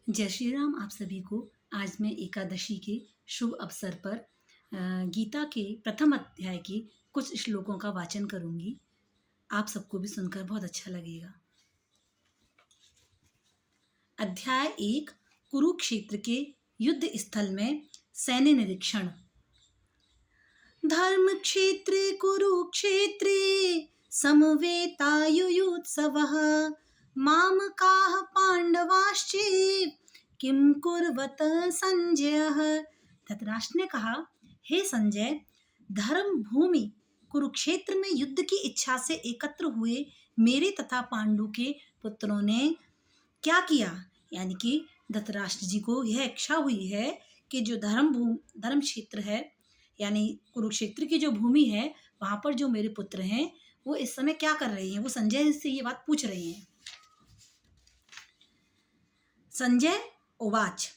जय श्री राम। आप सभी को आज मैं एकादशी के शुभ अवसर पर गीता के प्रथम अध्याय के कुछ श्लोकों का वाचन करूंगी। आप सबको भी सुनकर बहुत अच्छा लगेगा। अध्याय 1 कुरुक्षेत्र के युद्ध स्थल में सैन्य निरीक्षण। धर्म क्षेत्रे कुरुक्षेत्रे समवेतायुयुत्सवः मामकाः पांडवाश्चेत् किम कुर्वत संजयः। धृतराष्ट्र ने कहा, हे संजय, धर्म भूमि कुरुक्षेत्र में युद्ध की इच्छा से एकत्र हुए मेरे तथा पांडु के पुत्रों ने क्या किया। यानी कि धृतराष्ट्र जी को यह इच्छा हुई है कि जो धर्म क्षेत्र है, यानी कुरुक्षेत्र की जो भूमि है, वहां पर जो मेरे पुत्र हैं वो इस समय क्या कर रहे हैं। वो संजय से ये बात पूछ रहे हैं। संजय उवाच,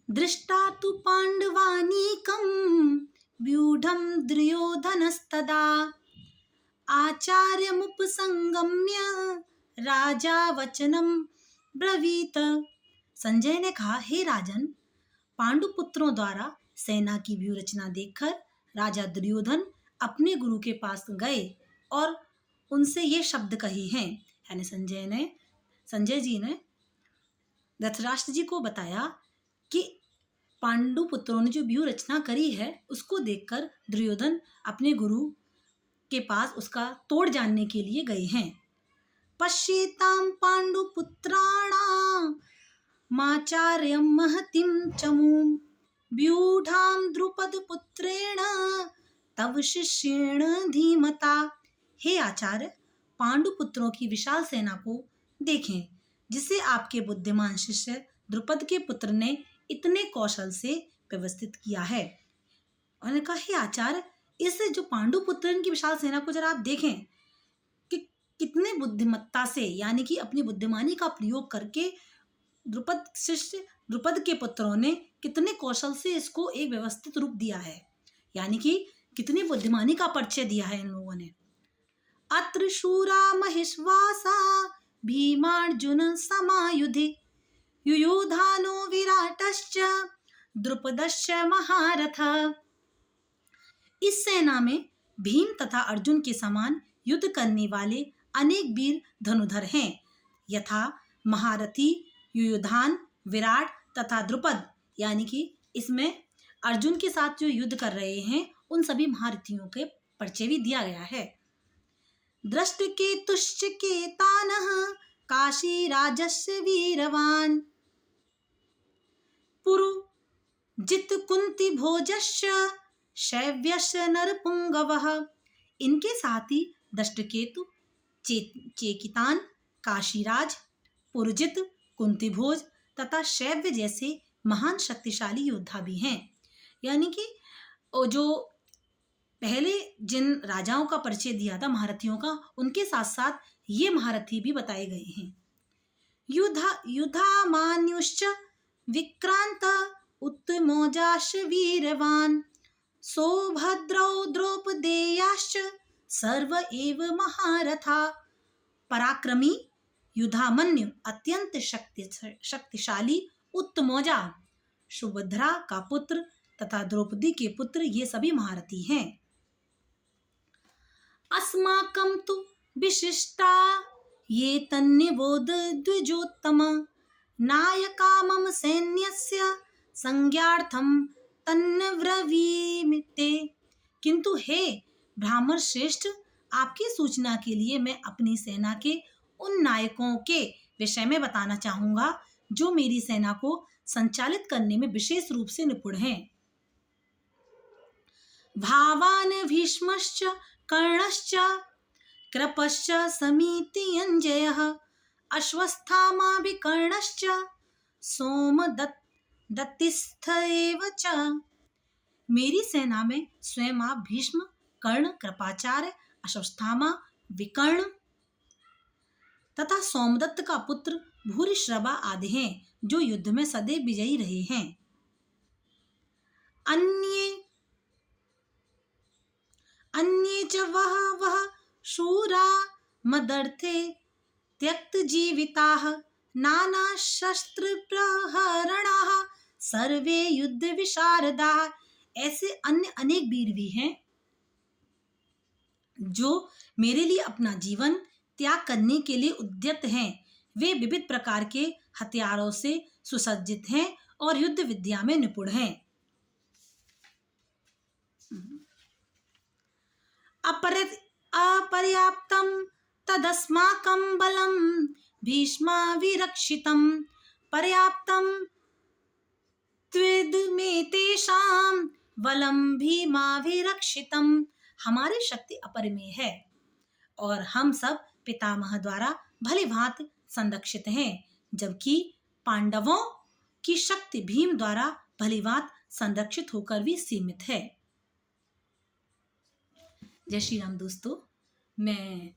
दृष्टा तु पांडवानीकं व्यूढं दुर्योधनस्तदा आचार्यमुपसंगम्य राजा वचनम ब्रवीत। संजय ने कहा, हे राजन, पांडुपुत्रों द्वारा सेना की व्यूह रचना देखकर राजा दुर्योधन अपने गुरु के पास गए और उनसे ये शब्द कहे हैं। यानी संजय जी ने धृतराष्ट्र जी को बताया कि पांडुपुत्रों ने जो व्यूह रचना करी है उसको देखकर दुर्योधन अपने गुरु के पास उसका तोड़ जानने के लिए गए हैं। पश्येतां पांडुपुत्राणां माचार्यं महतिं चमूं व्यूढां द्रुपदपुत्रेण तव शिष्येण धीमता। हे आचार्य, पांडुपुत्रों की विशाल सेना को देखें जिसे आपके बुद्धिमान शिष्य द्रुपद के पुत्र ने इतने कौशल से व्यवस्थित किया है। उन्होंने कहा, हे आचार्य, इस जो पांडुपुत्र की विशाल सेना को जरा आप देखें कि कितने बुद्धिमत्ता से, यानी कि अपनी बुद्धिमानी का प्रयोग करके द्रुपद के पुत्रों ने कितने कौशल से इसको एक व्यवस्थित रूप दिया है। यानी कि कितनी बुद्धिमानी का परिचय दिया है इन लोगों ने। अत्र शूरा महिष्वासा भीमार्जुन समायुधि युयुधानो विराटश्च द्रुपदश्च महारथ। इस सेना में भीम तथा अर्जुन के समान युद्ध करने वाले अनेक वीर धनुधर हैं, यथा महारथी युयुधान, विराट तथा द्रुपद। यानी कि इसमें अर्जुन के साथ जो युद्ध कर रहे हैं उन सभी महारथियों के परिचय भी दिया गया है। दृष्टकेतुश्च केतानः काशीराजस्य वीरवान पुरुजित कुंती भोजश्च शैव्यश्च नरपुंगवः। इनके साथ ही दृष्टकेतु, चेकितान, काशीराज, पुरजित, कुंतीभोज तथा शैव्य जैसे महान शक्तिशाली योद्धा भी हैं। यानी कि जो पहले जिन राजाओं का परिचय दिया था महारथियों का, उनके साथ साथ ये महारथी भी बताए गए हैं। युधामान्युश्च विक्रांत उत्तमोजाश्च वीरवान सौभद्रौ द्रौपदेयाश्च सर्व एव महारथा। पराक्रमी युधामन्यु अत्यंत शक्तिशाली उत्तमौजा, सुभद्रा का पुत्र तथा द्रौपदी के पुत्र, ये सभी महारथी हैं। अस्माकं तु विशिष्टा ये तन्निबोध द्विजोत्तम नायका मम सैन्यस्य संज्ञार्थं तन्नब्रवीमि। किंतु हे ब्राह्मण श्रेष्ठ, आपकी सूचना के लिए मैं अपनी सेना के उन नायकों के विषय में बताना चाहूंगा जो मेरी सेना को संचालित करने में विशेष रूप से निपुण हैं। भावान भीष्मश्च कर्णश्च कृपश्च समितिञ्जयः अश्वस्थामा विकर्णश्च सोमदत्तिस्थ एव च। मेरी सेना में स्वयं आप भीष्म, कर्ण, कृपाचार्य, अश्वस्थामा, विकर्ण तथा सोमदत्त का पुत्र भूरिश्रवा आदि हैं जो युद्ध में सदैव विजयी रहे हैं। अन्ये च वह शूरा मदर्थे त्यक्त जीविताः नाना शस्त्र प्रहरणाः सर्वे युद्ध विशारदाः। ऐसे अन्य अनेक वीर भी हैं जो मेरे लिए अपना जीवन त्याग करने के लिए उद्यत हैं। वे विविध प्रकार के हथियारों से सुसज्जित हैं और युद्ध विद्या में निपुण हैं। अपर्याप्तं तदस्माकं बलं भीष्माभिरक्षितं पर्याप्तं त्विदमेतेषां बलं भीमाभिरक्षितं। हमारी शक्ति अपरिमेय है और हम सब पितामह द्वारा भली भांति संरक्षित हैं, जबकि पांडवों की शक्ति भीम द्वारा भली भांति संरक्षित होकर भी सीमित है। जय श्री राम दोस्तों, मैं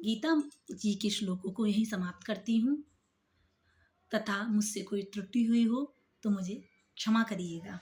गीता जी के श्लोकों को यहीं समाप्त करती हूँ तथा मुझसे कोई त्रुटि हुई हो तो मुझे क्षमा करिएगा।